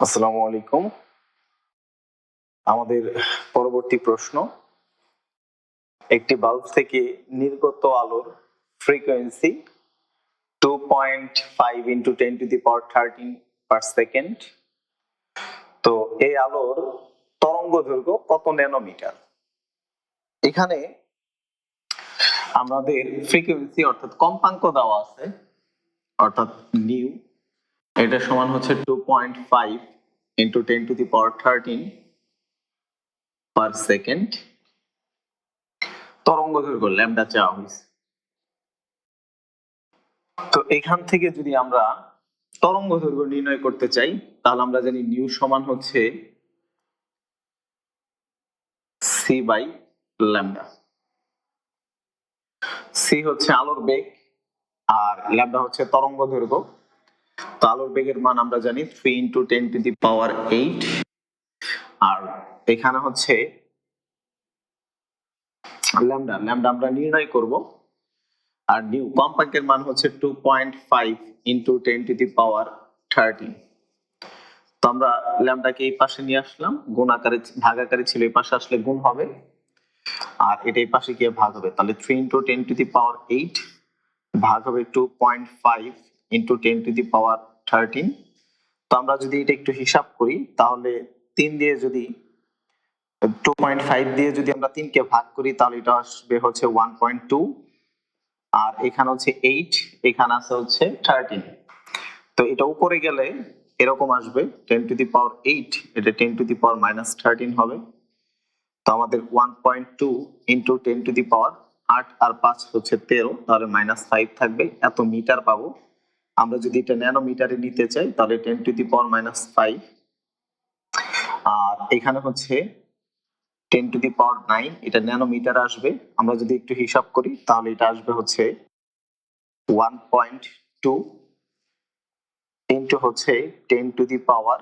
আসসালামু আলাইকুম। আমাদের পরবর্তী প্রশ্ন, একটি বাল্ব থেকে নির্গত আলোর frequency 2.5 into 10 to the power 13 per second। তো এই আলোর তরঙ্গ দৈর্ঘ্য কত ন্যানোমিটার? এখানে আমাদের ফ্রিকোয়েন্সি অর্থাৎ কম্পাঙ্ক দেওয়া আছে, অর্থাৎ নিউ, এটা সমান হচ্ছে 2.5 into 10 to the power 13 per second। তরঙ্গ দৈর্ঘ্য ল্যামডা চাওয়া হয়েছে। তো এখান থেকে যদি আমরা তরঙ্গ দৈর্ঘ্য নির্ণয় করতে চাই, তাহলে আমরা জানি নিউ সমান হচ্ছে সি বাই ল্যামডা। সি হচ্ছে আলোর বেগ আর ল্যামডা হচ্ছে তরঙ্গ দৈর্ঘ্য। তো আলোর বেগের মান আমরা জানি 3 into 10 to the power 8, আর এখানে হচ্ছে ল্যামডা আমরা নির্ণয় করব, আর নিউ কম্পাঙ্কের মান হচ্ছে 2.5 into 10 to the power 13। তো আমরা ল্যামডাকে এই পাশে নিয়ে আসলাম, গুণ আকারে ভাগাকারে ছিল, এই পাশে আসলে গুণ হবে, আর এটা এই পাশে গিয়ে ভাগ হবে। তাহলে 3 into 10 to the power 8 ভাগ হবে 2.5 into 10 to the power 13। তো আমরা যদি এটা একটু হিসাব করি, তাহলে 3 দিয়ে যদি 2.5 দিয়ে যদি আমরা 3 কে ভাগ করি, তাহলে এটা আসবে হচ্ছে 1.2, আর এখানে হচ্ছে 8, এখানে আছে হচ্ছে 13। তো এটা উপরে গেলে এরকম আসবে 10 to the power 8, এটা 10 to the power -13 হবে। তো আমাদের 1.2 into 10 to the power 8 আর 5 হচ্ছে 13, তাহলে -5 থাকবে, এত মিটার পাবো। আমরা যদি এটা ন্যানোমিটারে নিতে চাই, তাহলে 10 to the power -5, আর এখানে হচ্ছে 10 to the power 9, এটা ন্যানোমিটার আসবে। আমরা যদি একটু হিসাব করি, তাহলে এটা আসবে হচ্ছে 1.2 ইনটু হচ্ছে 10 to the power,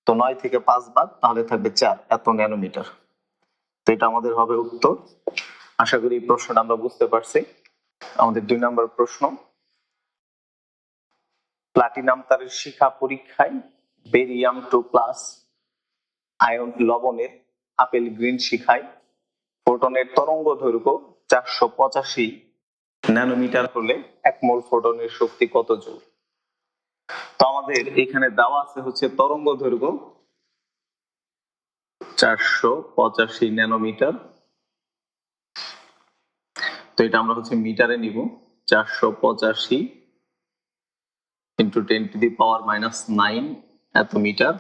তো 9 থেকে 5 বাদ, তাহলে থাকবে 4, এত ন্যানোমিটার। তো এটা আমাদের হবে উত্তর। আশা করি এই প্রশ্নটা আমরা বুঝতে পারছি। আমাদের 2 নম্বর প্রশ্ন, প্লাটিনাম তারের শিখা পরীক্ষায় বেরিয়াম 2+ আয়ন লবণের আপেল গ্রিন শিখায় ফোটনের তরঙ্গ দৈর্ঘ্য 485 ন্যানোমিটার হলে 1 মোল ফোটনের শক্তি কত জুল? তো আমাদের এখানে দেওয়া আছে হচ্ছে তরঙ্গ দৈর্ঘ্য 485 ন্যানোমিটার। তো এটা আমরা হচ্ছে মিটারে নিব, 485 into 10 to the power -9 এত মিটার।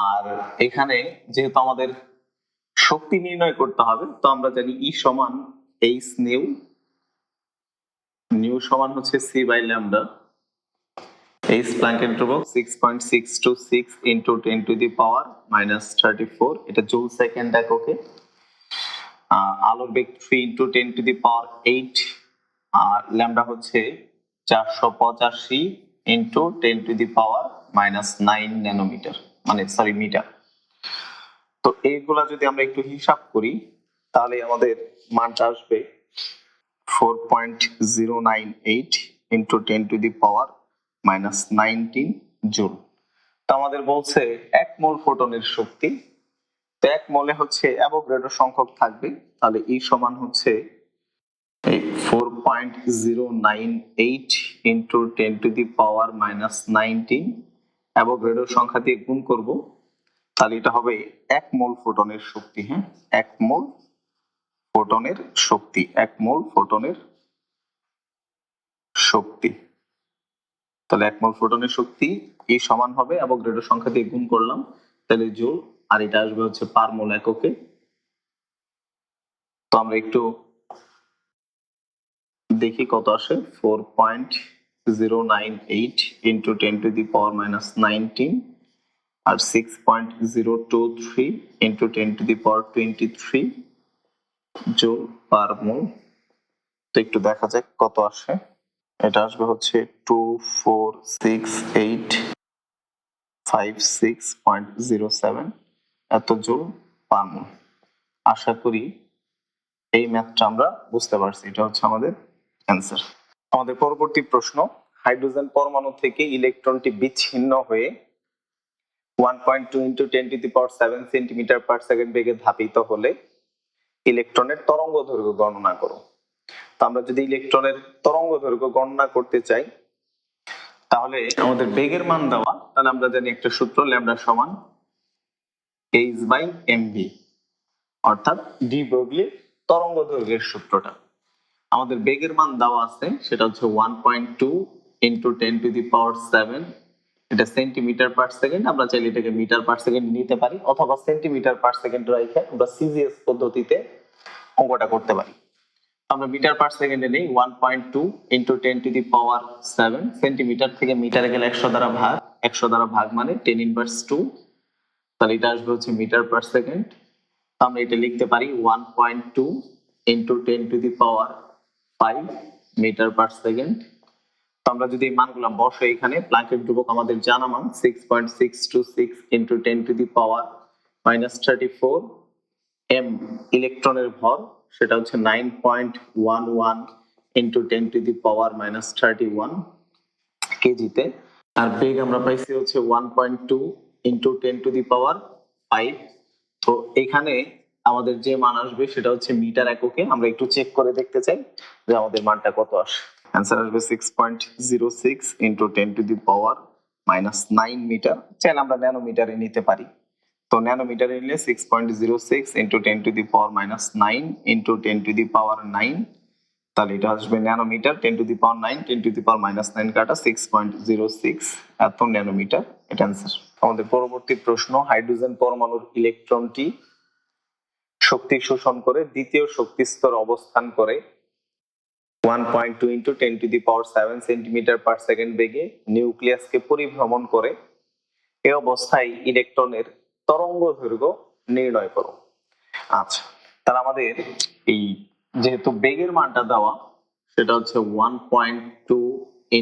আর এখানে যেহেতু আমাদের শক্তি নির্ণয় করতে হবে, তো আমরা জানি E সমান h নিউ, নিউ সমান হচ্ছে c বাই ল্যামডা। h প্ল্যাঙ্কের ধ্রুবক 6.626 into 10 to the power -34, এটা জুল সেকেন্ড এককে। আলোর বেগ 3 into 10 to the power 8, আর ল্যামডা হচ্ছে 485 into 10 to the power -9 nanometre, মানে সরি মিটার। তো এইগুলা যদি আমরা একটু হিসাব করি, তাহলে আমাদের মানটা আসবে 4.098 into 10 to the power -19 joule. তো আমাদের বলছে 1 মোল ফোটনের শক্তি, তো 1 মোলে হচ্ছে অ্যাভোগাড্রো সংখ্যক থাকবে, তাহলে E সমান হচ্ছে 4.098 into 10 to the power -19, Avogadro সংখ্যা দিয়ে গুণ করব, তাহলে এটা হবে 1 মোল ফোটনের শক্তি। হ্যাঁ, 1 মোল ফোটনের শক্তি, 1 মোল ফোটনের শক্তি। তাহলে 1 মোল ফোটনের শক্তি E সমান হবে অ্যাভোগাড্রো সংখ্যা দিয়ে গুণ করলাম, তাহলে জুল, আর এটা আসবে হচ্ছে পার মোল এককে। তো আমরা একটু দেখি কত আসে। 4.098 into 10 to the power -19 আর 6.023 into 10 to the power 23 joule per mole. তো একটু দেখা যাক কত আসে। এটা আসবে হচ্ছে 2468556.07 এত জুল পার মোল। আশা করি এই ম্যাথটা আমরা বুঝতে পারছি, এটা হচ্ছে আমাদের অ্যান্সার। আমাদের পরবর্তী প্রশ্ন, হাইড্রোজেন পরমাণু থেকে ইলেকট্রনটি বিচ্ছিন্ন হয়ে 1.2 × 10⁷ সেন্টিমিটার পার সেকেন্ড বেগে ধাবিত হলে ইলেকট্রনের তরঙ্গ দৈর্ঘ্য গণনা করো। তো আমরা যদি ইলেকট্রনের তরঙ্গ দৈর্ঘ্য গণনা করতে চাই তাহলে আমাদের বেগের মান দেওয়া, তাহলে আমরা জানি একটা সূত্র ল্যামডা সমান h/mv, অর্থাৎ ডি ব্রগলির তরঙ্গ দৈর্ঘ্যের সূত্রটা। আমাদের বেগের মান দেওয়া আছে, সেটা হচ্ছে 1.2 × 10⁷, এটা সেন্টিমিটার পার সেকেন্ড। আমরা চাইলে এটাকে মিটার পার সেকেন্ড নিতে পারি, অথবা সেন্টিমিটার পার সেকেন্ড রেখে আমরা সিজিএস পদ্ধতিতে অঙ্কটা করতে পারি। আমরা মিটার পার সেকেন্ডে নেই 1.2 × 10⁷, সেন্টিমিটার থেকে মিটারে গেলে 100 দ্বারা ভাগ, 100 দ্বারা ভাগ মানে 10⁻², তাহলে এটা আসবে হচ্ছে মিটার পার সেকেন্ড। আমরা এটা লিখতে পারি 1.2 × 10⁵ মিটার পার সেকেন্ড। তো আমরা যদি এই মানগুলো বসাই এখানে, প্ল্যাঙ্কের ধ্রুবক আমাদের জানা মান 6.626 × 10⁻34, m ইলেকট্রনের ভর, সেটা হচ্ছে 9.11 × 10⁻31 কেজিতে। আর বেগ আমরা পাইছি হচ্ছে 1.2 × 10⁵। তো এখানে আমাদের যে মান আসবে সেটা হচ্ছে মিটার এককে। আমরা একটু চেক করে দেখতে চাই যে আমাদের মানটা কত আসে। অ্যান্সার আসবে 6.06 × 10⁻⁹ মিটার। চাইলে আমরা ন্যানোমিটারে নিতে পারি। তো ন্যানোমিটারে নিলে 6.06 × 10⁻⁹ × 10⁻৯, তাহলে এটা আসবে ন্যানোমিটার। 10⁻৯ 10⁻⁹ কাটা 6.06 এত ন্যানোমিটার, এটা অ্যান্সার। আমাদের পরবর্তী প্রশ্ন, হাইড্রোজেন পরমাণুর ইলেকট্রনটি শক্তি শোষণ করে দ্বিতীয় শক্তি স্তর অবস্থান করে 1.2 × 10⁷ সেন্টিমিটার পার সেকেন্ড বেগে নিউক্লিয়াসকে পরিভ্রমণ করে। এই অবস্থায় ইলেকট্রনের তরঙ্গ দৈর্ঘ্য নির্ণয় করো। আচ্ছা, তাহলে আমাদের এই যেহেতু বেগের মানটা দেওয়া, সেটা হচ্ছে 1.2 ×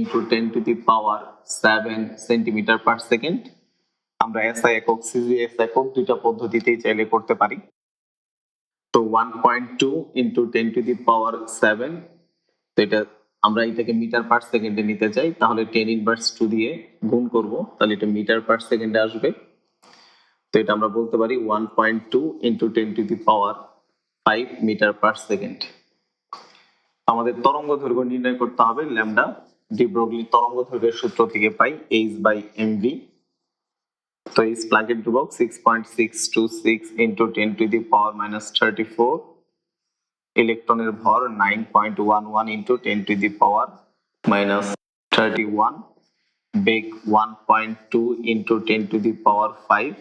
10⁷ সেন্টিমিটার পার সেকেন্ড। আমরা এসআই একক, সিজিএস একক দুইটা পদ্ধতিতেই চাইলে করতে পারি। তো 1.2 × 10⁷, তো এটা আমরা এটাকে মিটার পার সেকেন্ডে নিতে চাই, তাহলে 10⁻² দিয়ে গুণ করব, তাহলে এটা মিটার পার সেকেন্ডে আসবে। তো এটা আমরা বলতে পারি 1.2 × 10⁵ মিটার পার সেকেন্ড। আমাদের তরঙ্গ দৈর্ঘ্য নির্ণয় করতে হবে ল্যামডা, ডি ব্রগলি তরঙ্গ দৈর্ঘ্যের সূত্র থেকে পাই h/mv। তো এই প্ল্যাঙ্কের ধ্রুবক 6.626 × 10⁻⁻34, ইলেকট্রনের ভর 9.11 × 10⁻⁻31, বেগ 1.2 × 10⁵।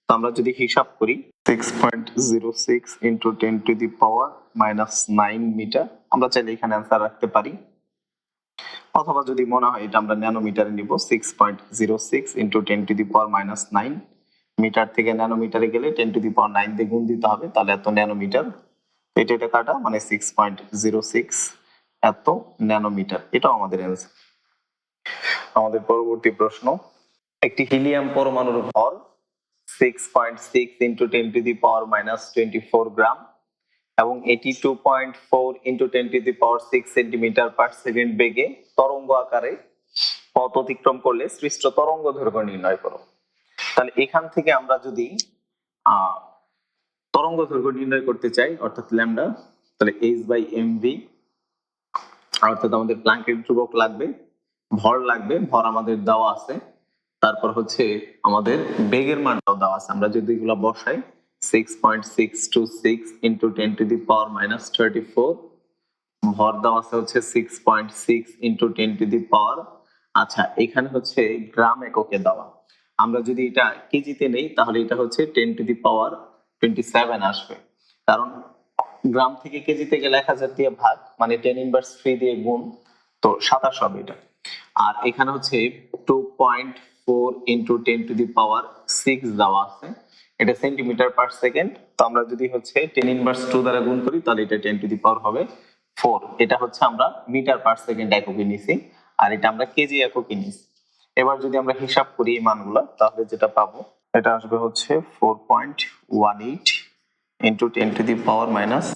তো আমরা যদি হিসাব করি 6.06 × 10⁻⁹ মিটার, আমরা চাইলে এখানে অ্যান্সার রাখতে পারি, অথবা যদি মনে হয় এটা আমরা ন্যানোমিটারে নিব। 6.06 × 10⁻⁹, মিটার থেকে ন্যানোমিটারে গেলে 10⁹ দিয়ে গুণ দিতে হবে, তাহলে এত ন্যানোমিটার। এটা কাটা মানে 6.06 এত ন্যানোমিটার, এটাও আমাদের অ্যান্সার। আমাদের পরবর্তী প্রশ্ন, একটি হিলিয়াম পরমাণুর ভর 6.6 × 10⁻⁻24 গ্রাম এবং এটি 2.4 × 10⁶ সেন্টিমিটার পার সেকেন্ড বেগে তরঙ্গ আকারে পথ অতিক্রম করলে সৃষ্ট তরঙ্গ দৈর্ঘ্য নির্ণয় করো। তাহলে এখান থেকে আমরা যদি তরঙ্গ দৈর্ঘ্য নির্ণয় করতে চাই, অর্থাৎ ল্যামডা, তাহলে h/mv, অর্থাৎ আমাদের প্ল্যাঙ্কের ধ্রুবক লাগবে, ভর লাগবে, ভর আমাদের দেওয়া আছে, তারপর হচ্ছে আমাদের বেগের মানটাও দেওয়া আছে। আমরা যদি এগুলো বসাই 6.626 × 10⁻⁻34, ভর দেওয়া আছে হচ্ছে 6.6 × 10⁻। আচ্ছা, এখানে হচ্ছে গ্রাম এককে দেওয়া। আমরা যদি এটা কেজিতে নেই তাহলে এটা হচ্ছে 10⁻27 আসবে, কারণ গ্রাম থেকে কেজিতে গেলে 1000 দিয়ে ভাগ মানে 10⁻³ দিয়ে গুণ, তো 27 হবে এটা। আর এখানে হচ্ছে 2.4 × 10⁻6 দেওয়া আছে, এটা সেন্টিমিটার পার সেকেন্ড। তো আমরা যদি হচ্ছে 10⁻² দ্বারা গুণ করি তাহলে এটা 10⁻⁴ হবে 4। এটা হচ্ছে আমরা মিটার পার সেকেন্ড এককে নিছি, আর এটা আমরা কেজি এককে নিছি। এবার যদি আমরা হিসাব করি এই মানগুলো, তাহলে যেটা পাবো এটা আসবে হচ্ছে 4.18 × 10⁻⁻12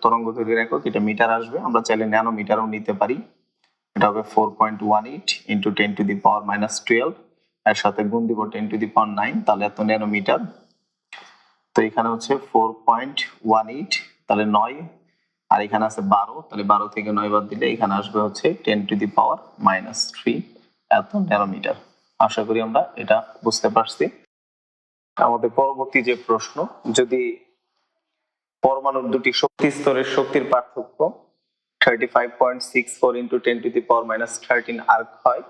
তরঙ্গ দৈর্ঘ্যের একক, এটা মিটার আসবে। আমরা চাইলে ন্যানোমিটারও নিতে পারি, এটা হবে 4.18 into 10 to the power minus 12, এর সাথে গুণ দিব 10 টু দি পাওয়ার 9, তাহলে এত ন্যানোমিটার। তো এখানে হচ্ছে 4.18, তাহলে 9, আর এখানে আছে 12, তাহলে 12 থেকে 9 বাদ দিলে এখানে আসবে হচ্ছে 10 টু দি পাওয়ার মাইনাস 3 এত ন্যানোমিটার। আশা করি আমরা এটা বুঝতে পারছি। আমাদের পরবর্তী যে প্রশ্ন, যদি পরমাণুর দুটি শক্তি স্তরের শক্তির পার্থক্য 35.64 into 10 to the power minus 13 erg হয়,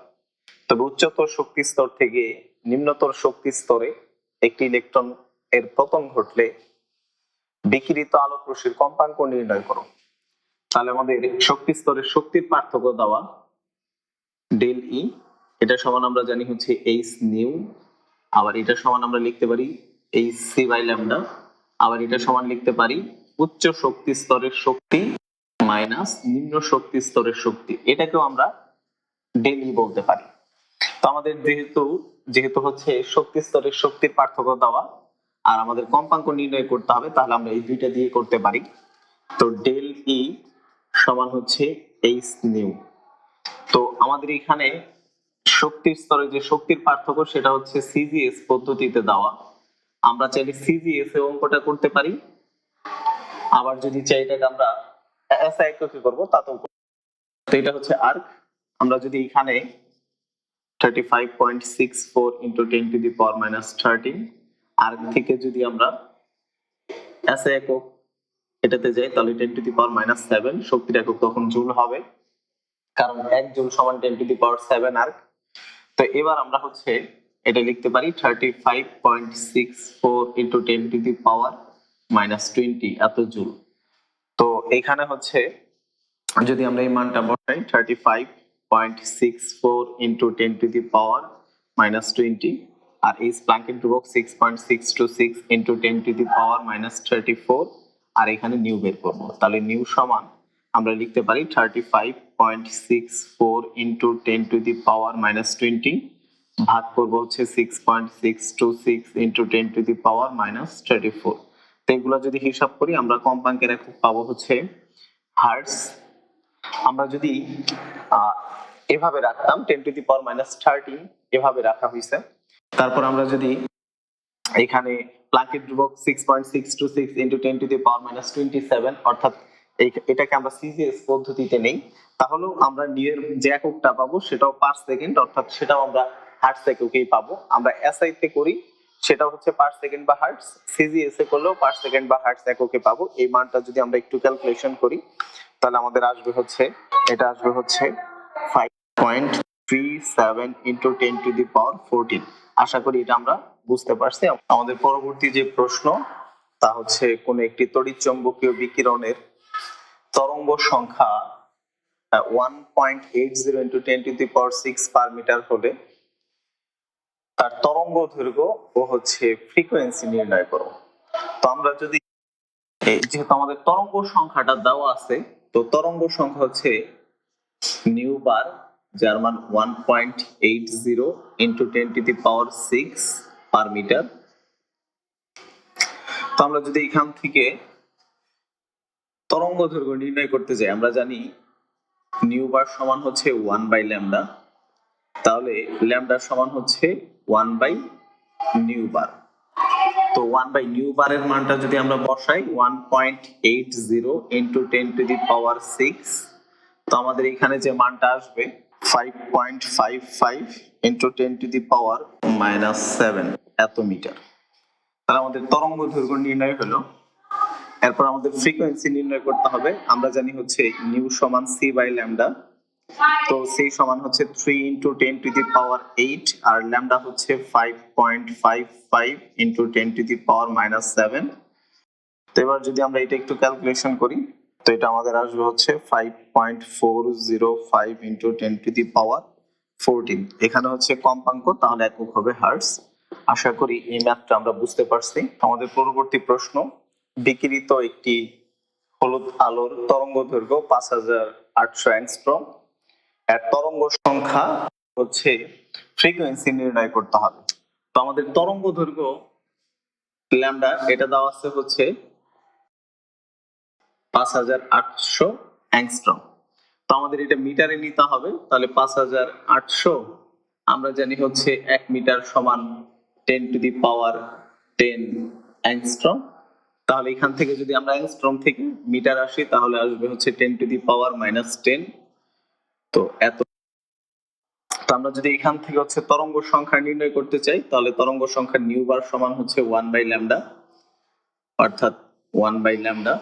তবে উচ্চতর শক্তি স্তর থেকে নিম্নতর শক্তি স্তরে একটি ইলেকট্রন এর পতন ঘটলে বিকিরিত আলোক রশ্মির কম্পাঙ্ক নির্ণয় করো। তাহলে আমাদের শক্তি স্তরের শক্তির পার্থক্য দেওয়া, ডেল ই, এটা সমান আমরা জানি হচ্ছে এইচ নিউ, আবার এটা সমান আমরা লিখতে পারি এইচ সি বাই ল্যামডা, আবার এটা সমান লিখতে পারি উচ্চ শক্তি স্তরের শক্তি মাইনাস নিম্ন শক্তি স্তরের শক্তি, এটাকেও আমরা ডেল ই বলতে পারি। তো আমাদের যেহেতু হচ্ছে শক্তি স্তরের শক্তির পার্থক্য দেওয়া আর আমাদের কম্পাঙ্ক নির্ণয় করতে হবে, তাহলে আমরা এই দুইটা দিয়ে করতে পারি। তো ডেল ই সমান হচ্ছে এইচ নিউ। তো আমাদের এখানে শক্তির স্তরে যে শক্তির পার্থক্য সেটা হচ্ছে সিজিএস পদ্ধতিতে দেওয়া। আমরা চাইলে সিজিএস এ অঙ্কটা করতে পারি, আবার যদি চাই এটাকে আমরা এসআই এককে করব তাতেও। তো এটা হচ্ছে আর্ক। আমরা যদি এখানে 35.64 into 10 to the power minus 13 erg থেকে যদি আমরা এসআই একক এটাতে যাই, তাহলে 10 টু দি পাওয়ার মাইনাস 7 শক্তির একক তখন জুল হবে, কারণ 1 জুল সমান 10 টু দি পাওয়ার 7 আর্ক। তো এবার আমরা হচ্ছে এটা লিখতে পারি 35.64 into 10 to the power minus 20 এত জুল। তো এখানে হচ্ছে যদি আমরা এই মানটা বসাই 35.64 into 10 to the power minus 20, আর এই প্লাঙ্কের ধ্রুবক 6.626 into 10 to the power minus 34, আর এখানে নিউ বের করব, তাহলে নিউ সমান আমরা লিখতে পারি 35.64 into 10 to the power minus 20 ভাগ করব হচ্ছে 6.626 into 10 to the power minus 34। তো এগুলো যদি হিসাব করি আমরা কম্পাঙ্কের একক পাবো হচ্ছে হার্টজ। আমরা যদি এভাবে রাখতাম 10 টু দি পাওয়ার মাইনাস 13 এভাবে রাখা হয়েছে, তারপর আমরা যদি এখানে প্লাঙ্কের ধ্রুবক 6.626 into 10 to the power minus 27 অর্থাৎ এটাকে আমরা সিজিএস পদ্ধতিতে নেই, তাহলেও আমরা নিউর যে এককটা পাবো সেটাও পার সেকেন্ড, অর্থাৎ সেটাও আমরা হার্টজ এককেই পাবো। আমরা এসআই তে করি সেটা হচ্ছে পার সেকেন্ড বা হার্টজ, সিজিএস এ করলেও পার সেকেন্ড বা হার্টজ এককে পাবো। এই মানটা যদি আমরা একটু ক্যালকুলেশন করি তাহলে আমাদের আসবে হচ্ছে, এটা আসবে হচ্ছে 5.37 ইন্টু 10 টু দি পাওয়ার 14। আশা করি এটা আমরা বুঝতে পারছি। আমাদের পরবর্তী যে প্রশ্ন তা হচ্ছে কোন একটি তড়িৎচুম্বকীয় বিকিরণের তরঙ্গ সংখ্যা 1.80 into 10 to the power 6 per metre হলে তার তরঙ্গ দৈর্ঘ্য ও হচ্ছে ফ্রিকোয়েন্সি নির্ণয় করো। তো আমরা যদি যেহেতু আমাদের তরঙ্গ সংখ্যাটা দেওয়া আছে, তো তরঙ্গ সংখ্যা হচ্ছে নিউ বার, যার মান 1.80 into 10 to the power 6 per metre. তো আমরা যদি এখান থেকে তরঙ্গ দৈর্ঘ্য নির্ণয় করতে যাই, আমরা জানি নিউ বার সমান হচ্ছে 1 বাই ল্যামডা, তাহলে ল্যামডা সমান হচ্ছে 1 বাই নিউ বার। তো 1 বাই নিউ বারের মানটা যদি আমরা বসাই 1.80 ইন্টু 10 টু দি পাওয়ার 6, তো আমাদের এখানে যে মানটা আসবে 5.55 into 10 to the power minus 7 এত মিটার। তাহলে আমাদের তরঙ্গ দৈর্ঘ্য নির্ণয় হলো। এরপর আমাদের ফ্রিকোয়েন্সি নির্ণয় করতে হবে। আমরা জানি হচ্ছে নিউ সমান সি বাই ল্যামডা, তো সি সমান হচ্ছে 3 ইন্টু 10 টু দি পাওয়ার 8, আর ল্যামডা হচ্ছে 5.55 into 10 to the power minus 7। তো এবার যদি আমরা এটা একটু ক্যালকুলেশন করি, তো এটা আমাদের আসবে হচ্ছে 5.405 ইন্টু 10 টু দি পাওয়ার 14। এখানে হচ্ছে কম্পাঙ্ক, তাহলে একক হবে হার্টজ। আশা করি এই ম্যাথটা আমরা বুঝতে পারছি। আমাদের পরবর্তী প্রশ্ন, বিকিরিত একটি হলুদ আলোর তরঙ্গ দৈর্ঘ্য 5800 অ্যাংস্ট্রম, এর তরঙ্গ সংখ্যা হচ্ছে ফ্রিকোয়েন্সি নির্ণয় করতে হবে। তো আমাদের তরঙ্গ দৈর্ঘ্য ল্যামডা এটা দেওয়া আছে হচ্ছে 5800 অ্যাংস্ট্রম। তো আমাদের এটা মিটারে নিতে হবে, তাহলে 5800 আমরা জানি হচ্ছে 1 মিটার সমান 10 টু দি পাওয়ার 10 অ্যাংস্ট্রম। তাহলে এখান থেকে যদি আমরা অ্যাংস্ট্রম থেকে মিটার আসি তাহলে আসবে হচ্ছে 10 টু দি পাওয়ার -10। তো এত। তো আমরা যদি এখান থেকে হচ্ছে তরঙ্গ সংখ্যা নির্ণয় করতে চাই তাহলে তরঙ্গ সংখ্যা নিউ বার সমান হচ্ছে 1 বাই ল্যামডা, অর্থাৎ 1 বাই ল্যামডা।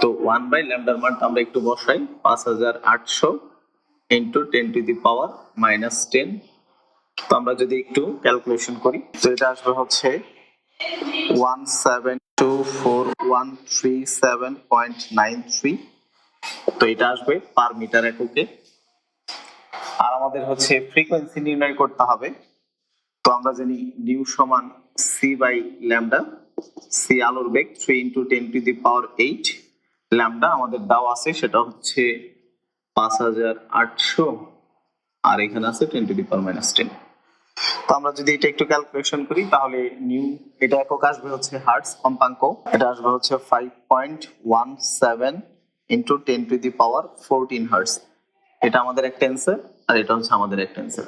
তো 1 বাই ল্যামডার মানটা আমরা একটু বসাই, 5800 ইন্টু 10 টু দি পাওয়ার -10। তো আমরা যদি একটু ক্যালকুলেশন করি তো এটা আসবে হচ্ছে 1724137.93। তো এটা আসবে পার মিটার এককে। আর আমাদের হচ্ছে ফ্রিকোয়েন্সি নির্ণয় করতে হবে। তো আমরা জানি নিউ সমান সি বাই ল্যামডা, সি আলোর বেগ 3 into 10 to the power 8, lambda আমাদের দাও আছে সেটা হচ্ছে 5800, আর এখানে আছে 10 টু দি পাওয়ার -10। তো আমরা যদি এটা একটু ক্যালকুলেশন করি তাহলে নিউ এটা একক আসবে হচ্ছে হার্টজ কম্পাঙ্ক, এটা আসবে হচ্ছে 5.17 into 10 to the power 14 hertz. এটা আমাদের একটা অ্যান্সার আর এটা হচ্ছে আমাদের একটা অ্যান্সার।